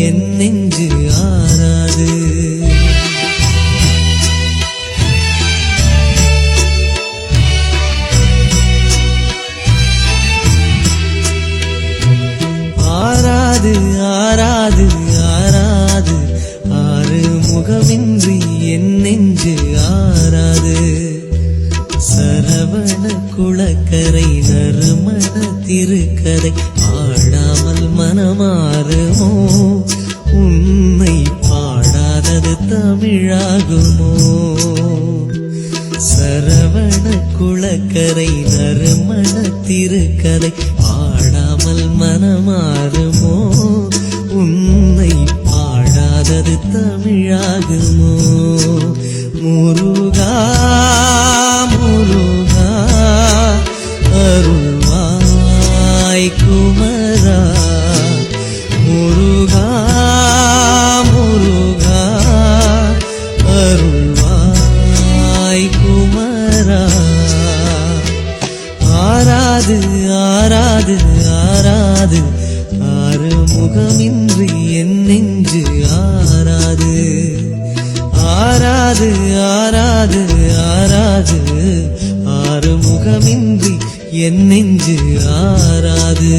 என் நெஞ்சு ஆறாது. ஆறாது ஆறாது ஆறாது ஆறு முகமின்றி என் நெஞ்சு ஆறாது. சரவண குளக்கரை நறுமண திருக்கரை ஆடாமல் மனமாறுமோ? உன்னை பாடாதது தமிழாகுமோ? சரவண குளக்கரை நறுமண திருக்கரை ஆடாமல் மனமாறுமோ? உன்னை பாடாதது தமிழாகுமோ? முருகா முருகா அருள்வாய் குமரா. முருகா முருகா அருள்வாய் குமரா. ஆறாது ஆறாது ஆறாது ஆறு முகமின்றி என் நெஞ்சு ஆறாது. ஆறாது ஆறாது ஆறாது ஆறு முகமின்றி என் நெஞ்சு ஆறாது.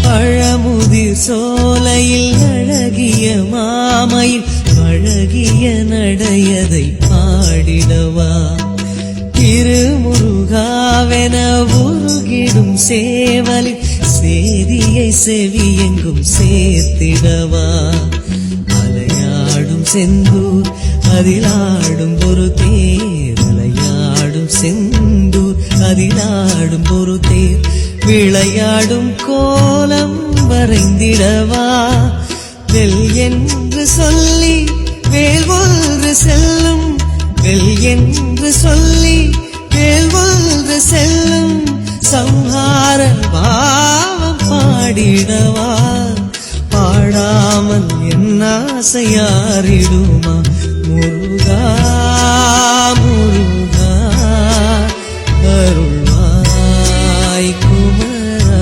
பழமுதிர் சோலையில் அழகிய மாமையில் அழகிய நடையதை பாடிடவா. திருமுருகாவென உருகிடும் சேவலில் சேதியை செவியெங்கும் சேர்த்திடவா. அலையாடும் செந்தூர் அதிலாடும் ஒரு தேர். அலையாடும் செந்தூர் அதிலாடும் ஒரு தேர். விளையாடும் கோலம் வரைந்திடவா. வெல் என்று சொல்லி வேல் ஒன்று செல்லும். வெல் என்று சொல்லி வேல் ஒன்று செல்லும். சம்ஹார பாவம் பாடிடவா. பாடாமல் என் ஆசையாரிடுமா? முருகா முருகா அருள்வாய் குமரா.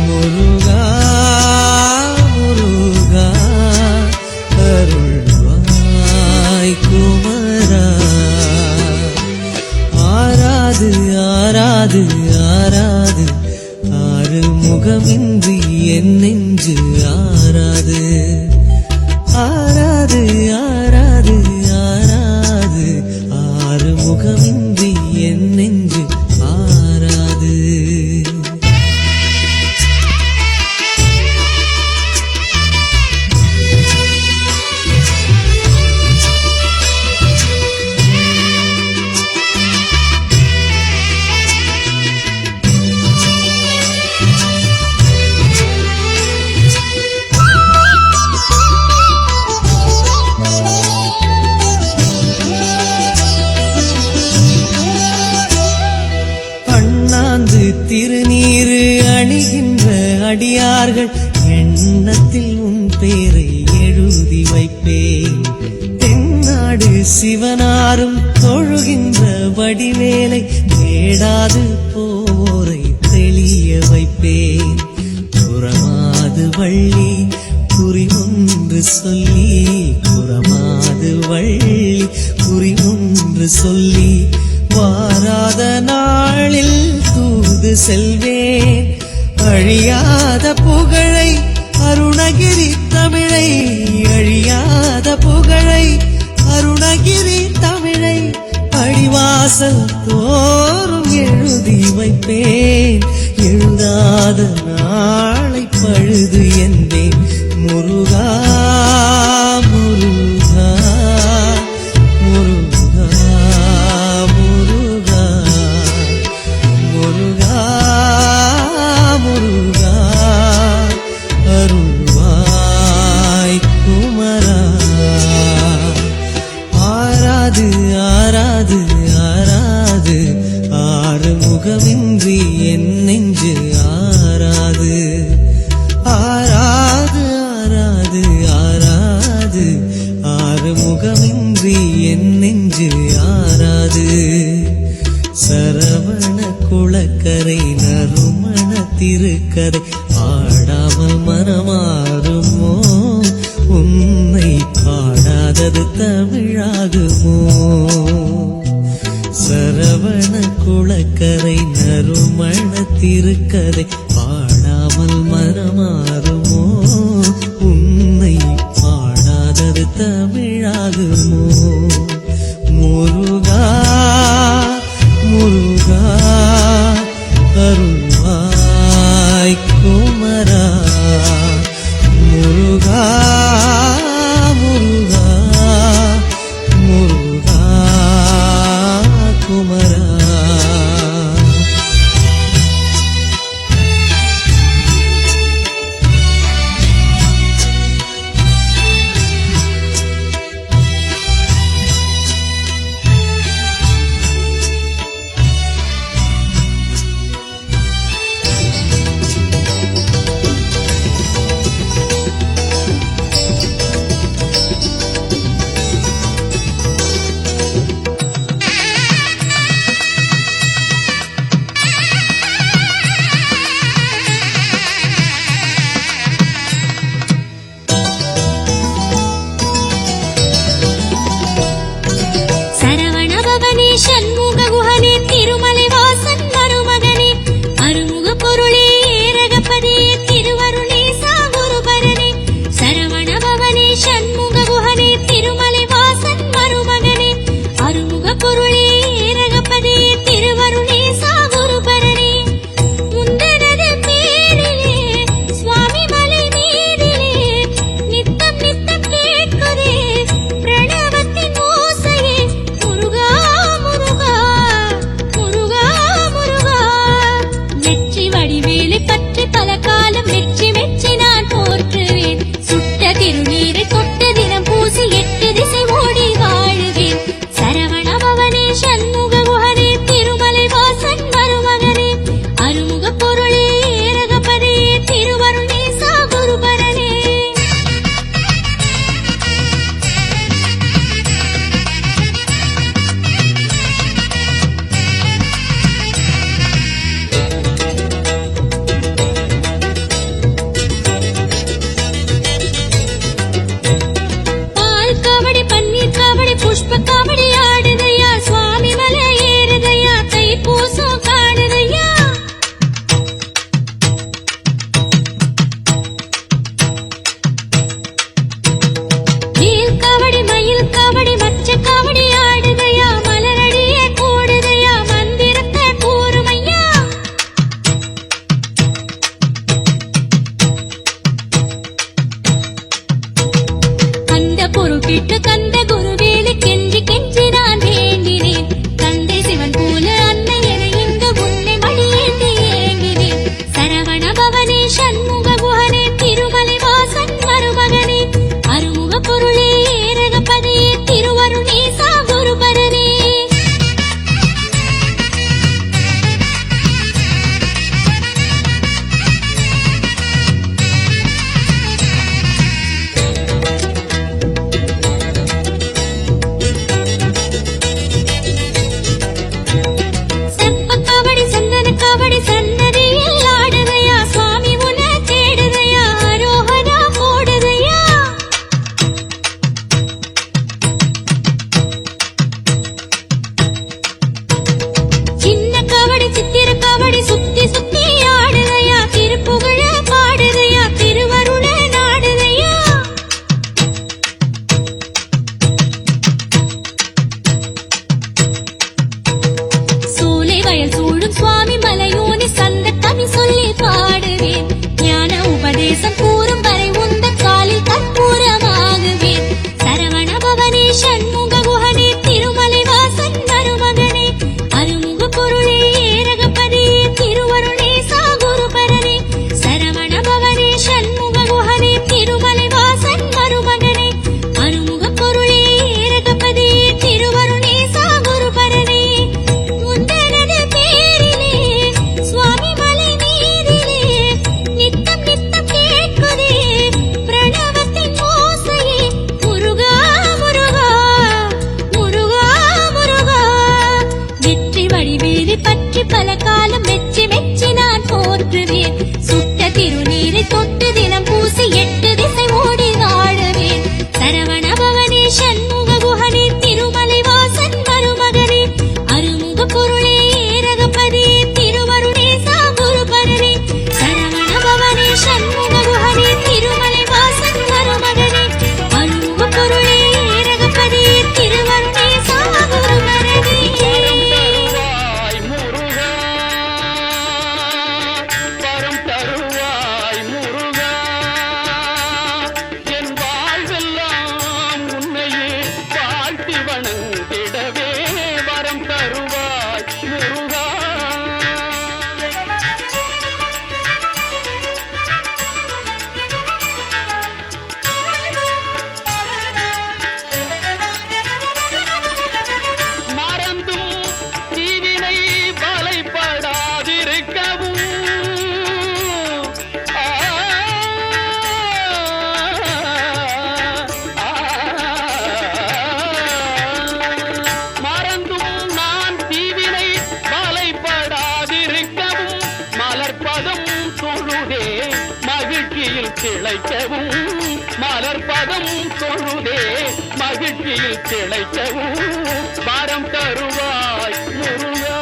முருகா முருகா அருள்வாய் குமரா. ஆறாது ஆறாது ஆறாது ஆறு முகமின்றி என் நெஞ்சு ஆறாது. ஆறாது ஆறாது ஆறாது ஆறு முகமின்றி என் நெஞ்சு ஆறாது. திருநீரு அணிகின்ற அடியார்கள் எண்ணத்தில் உன் பேரை எழுதி வைப்பேன். தென்னாடு சிவனாரும் தொழுகின்ற வடிவேலை தேடாது போரை தெளிய வைப்பேன். புறமாது வள்ளி குறி ஒன்று சொல்லி. புறமாது வள்ளி குறி ஒன்று சொல்லி. வாராத நாளில் தூது செல்வேன். அழியாத புகழை அருணகிரி தமிழை. அழியாத புகழை அருணகிரி தமிழை. அடிவாசல் தோறும் எழுதி வைப்பேன். எழுதாத நாளை பழுது என்பேன். முருகா முருகா முருகா முருகா முருகா முருகா அருள்வாய் குமரா. ஆராது ஆராது ஆராது ஆறுமுகமின்றி என் நெஞ்சு ஆராது ஆராது ஆராது ஆராது ஆறுமுகமின்றி என் நெஞ்சு ஆராது சரவண குளக்கரை நறுமண திருக்கரை பாடாமல் மனமாறுமோ உன்னை பாடாதது தமிழாகுமோ சரவண குளக்கரை நறுமண திருக்கரை பாடாமல் மனமாறுமோ உன்னை பாடாதது தமிழாகுமோ முருகா முருகா அருள்வாய் குமரா முருகா முருகா முருகா குமரா திருவருள் திளைக்கவும் மலர்பதம் தொழுதே மகிழ்ச்சியில் திளைக்கவும் வரம் தருவாய் முருகா.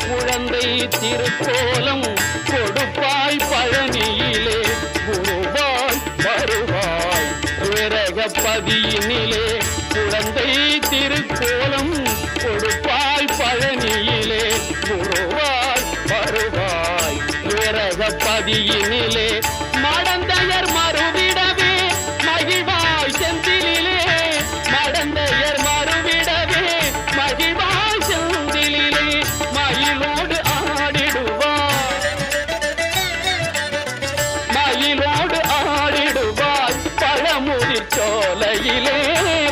குழந்தை திருக்கோலம் கொடுப்பாய் பழனியிலே குருவாய் வருவாய் விரகப்பதியினிலே. குழந்தை திருக்கோலம் கொடுப்பாய் பழனியிலே குருவாய் வருவாய் விரகப்பதியினிலே. மடந்தையர் மறுவிடவே மகிழ்வாய் செந்திலே மடந்தையர் மறுவிடவே மகிழ்வாய் செந்திலே. மயிலோடு ஆடிடுவாய் மயிலோடு ஆடிடுவாய் பழமுதிர் சோலையிலே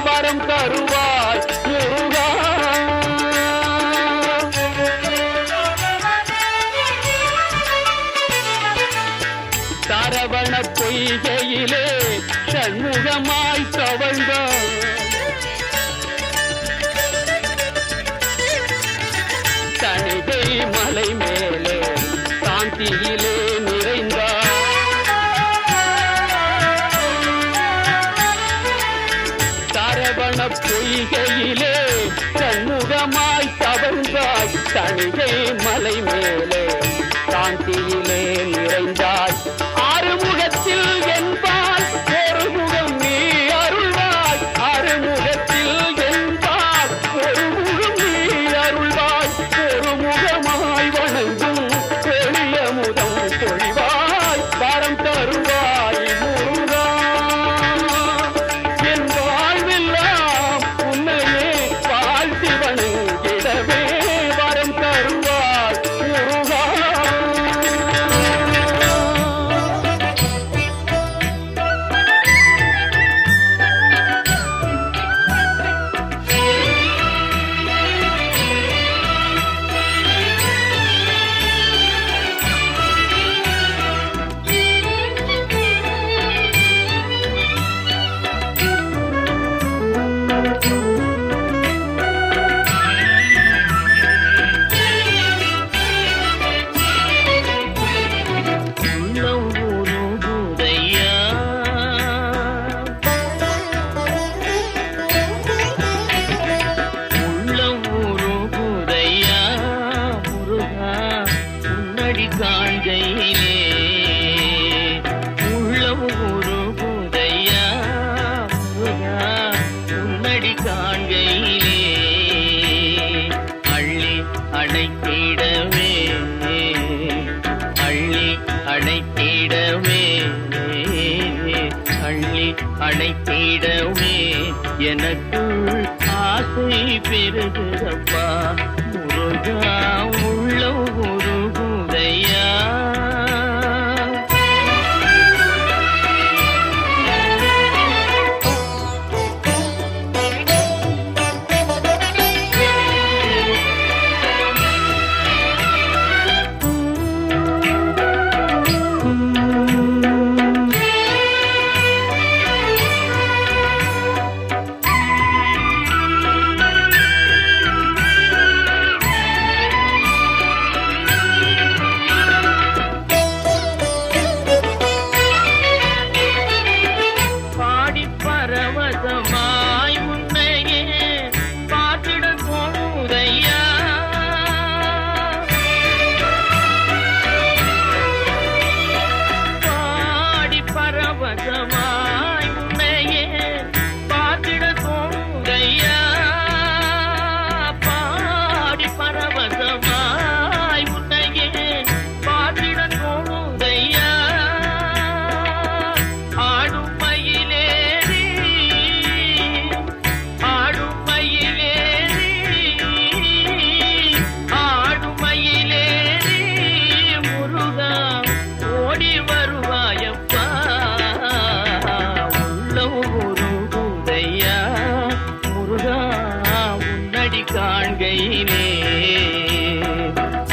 வரம் தருவாய் முருகா. சரவண பொய்கையிலே சண்முகமாய் தவழ்ந்தாய் தணிகை மலை மேலே சாந்தியிலே நிறைந்தார். சரவண பொய்கையிலே சண்முகமாய் தவழ்ந்தாய் தணிகை மலை மேலே சாந்தியிலே நிறைந்தாய். ஆறுமுகத்தில் என்பால் ஒரு முகம் நீ அருள்வாய் ஆறுமுகத்தில் என்பால் ஒரு முகம் நீ அருள்வாய். ஒரு முகமாய் வணங்கும் எளிய முதம் பொழிவாய் வரம் தருவாய் முருகா. என் வாழ்வெல்லாம் உன்னையே வாழ்த்தி வணங்கிடவே வரம் தருவாய் முருகா. அழைத்திடவே எனக்குள் ஆசை பெருகுதப்பா முருகா உள்ள உருகுதையா. காண்கையிலே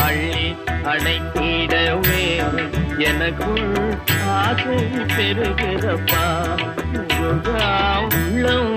அள்ளி அணைத்திடவே எனக்குள் ஆசை பெருகிறப்பா முருகா உள்ளம்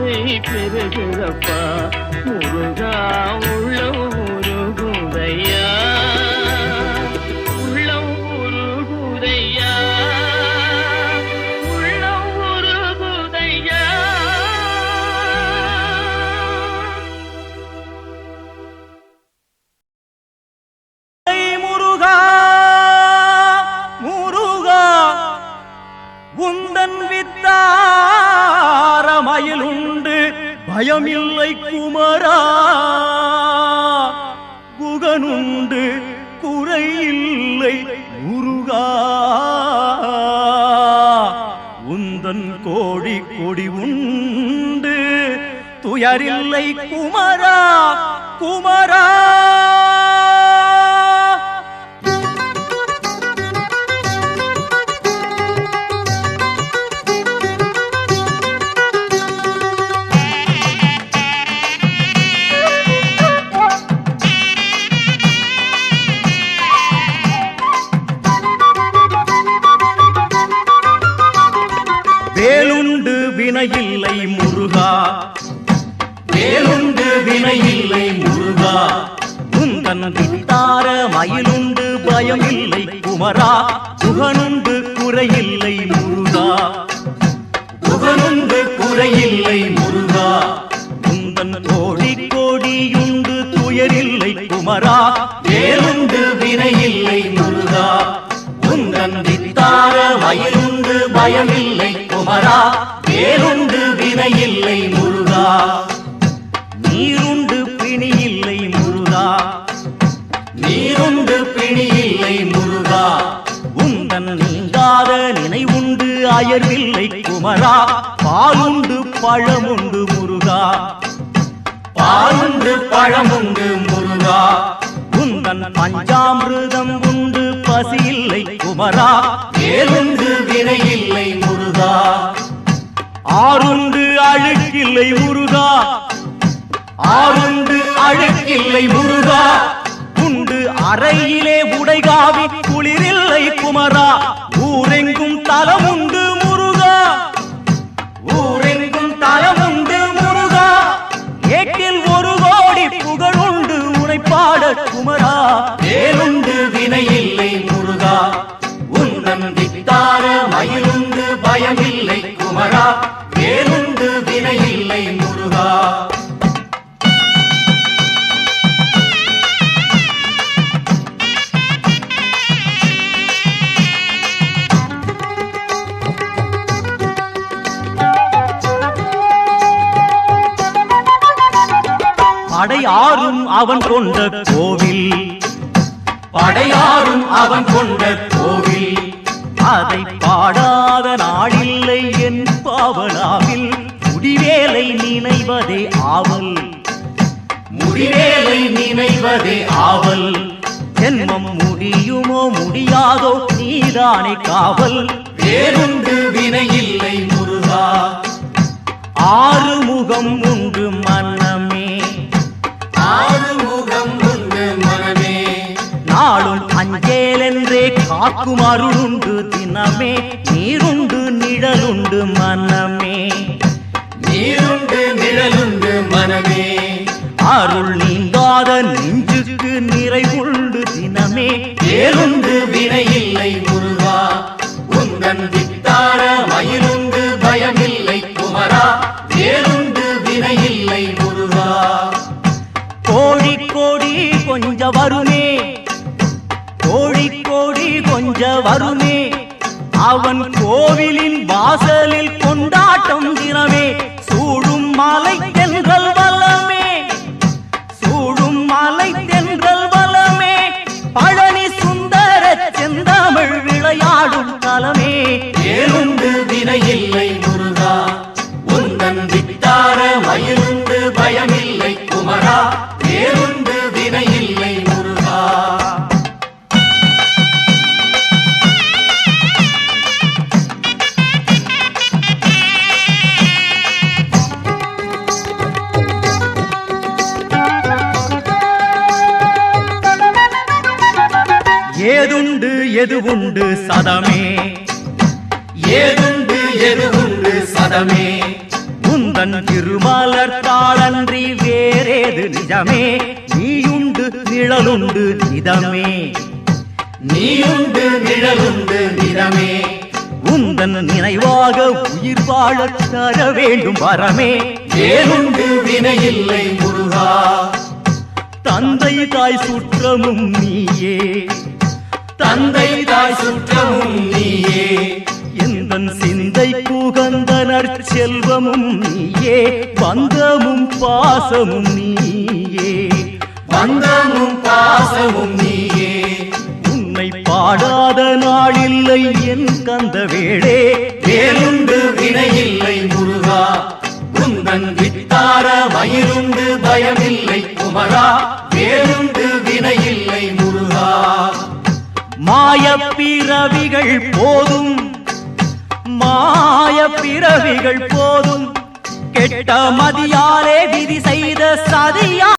ஆசை பெருகுதப்பா முருகா உள்ளம் உருகுதையா உள்ளம் உருகுதையா உள்ளம் உருகுதையா முருகா முருகா உந்தன் வித்தாரமயிலுண்டு பயமில்லை குமரா குகனுண்டு குறையில்லை முருகா உந்தன் கோடி கொடி உண்டு துயரில்லை குமரா குமரா வேலுண்டு வினையில்லை முருகா வேலுண்டு வினையில்லை முருகா உந்தன் வித்தார மயிலுண்டு பயமில்லை குமரா குகனுண்டு குறையில்லை முருகா குகனுண்டு குறையில்லை முருகா உந்தன் கோடி கோடியுண்டு துயரில்லை குமரா வேலுண்டு வினையில்லை முருகா உந்தன் வித்தார மயிலுண்டு பயமில்லை குமரா வேலுண்டு வினையில்லை முருகா நீருண்டு பிணியில்லை முருகா நீருண்டு பிணியில்லை முருகா உந்தன் நீங்காத நினைவுண்டு அயர்வில்லை குமரா பாலுண்டு பழமுண்டு முருகா பாலுண்டு பழமுண்டு முருகா உந்தன் பஞ்சாமிருதம் உண்டு பசியில்லை குமரா வேலுண்டு வினையில்லை முருகா ஆறுண்டு அழுக்கில்லை முருகா ஆறுண்டு அழுக்கில்லை முருகா உண்டு அறையிலே உடைகாவி குளிரில்லை குமரா ஊரெங்கும் தலமுண்டு முருகா ஊரெங்கும் தலமுண்டு முருகா ஏட்டில் ஒரு கோடி புகழுண்டு உரைப்பாட குமரா வேலுண்டு வினையில்லை முருகா உந்தன் வித்தார மயிலுண்டு பயமில்லை குமரா வேலுண்டு வினையில்லை முருகா படையாரும் அவன் கொண்ட கோவில் படையாரும் அவன் கொண்ட கோவில் அதை பாடாத நாளில்லை என் பாவனாவில் முடிவேலை நினைவதே ஆவல் முடிவேலை நினைவதே ஆவல் ஜென்மம் முடியுமோ முடியாதோ நீதானே காவல் வேறுண்டு வினையில்லை முருகா ஆறுமுகம் உண்டு மனமே ஆறுமுகம் உண்டு மனமே நாளும் அஞ்சேலென்றே காக்கும் அருளுண்டு தினமே நீருண்டு நிழலுண்டு மனமே நீருண்டு நிழலுண்டு மனமே அருள் நீங்காத நெஞ்சுக்கு நிறைவுண்டு தினமே வேலுண்டு வினையில்லை முருகா உந்தன் வித்தார மயிலுண்டு பயமில்லை குமரா வேலுண்டு வினையில்லை முருகா கோடி கோடி கொஞ்ச வருமே கோடி கோடி கொஞ்ச வருமே அவன் கோவிலின் வாசலில் கொண்டாட்டம் தினமே சூடும் மலை தென்றல் வலமே சூடும் மலை தென்றல் வலமே பழனி சுந்தர செந்தமிழ் விளையாடும் தலமே வேலுண்டு வினையில்லை முருகா உந்தன் வித்தார மயிலுண்டு பயமில்லை குமரா வேலுண்டு வினையில்லை முருகா ஏதுண்டு எதுவுண்டு சதமே ஏதுண்டு எதுவுண்டு சதமே உந்தன் திருமலர் தாளன்றி வேறேது நிஜமே நீயுண்டு நிழலுண்டு நிதமே நீயுண்டு நிழலுண்டு நிறமே உந்தன் நினைவாக உயிர் வாழத் தர வேண்டும் வரமே வேலுண்டு வினையில்லை முருகா தந்தை தாய் சுற்றமும் நீயே தந்தை தாய் சுற்றமும் நீயே எந்தன் சிந்தை புகந்த நற்செல்வமும் நீயே பந்தமும் பாசமும் நீயே பந்தமும் பாசமும் நீயே உன்னை பாடாத நாளில்லை என் கந்த வேளே வேலுண்டு வினையில்லை முருகா உந்தன் வித்தார மயிருண்டு பயமில்லை குமரா வேலுண்டு வினையில்லை முருகா மாயப் பிறவிகள் போதும் மாயப் பிறவிகள் போதும் கெட்ட மதியாலே விதி செய்த சதியா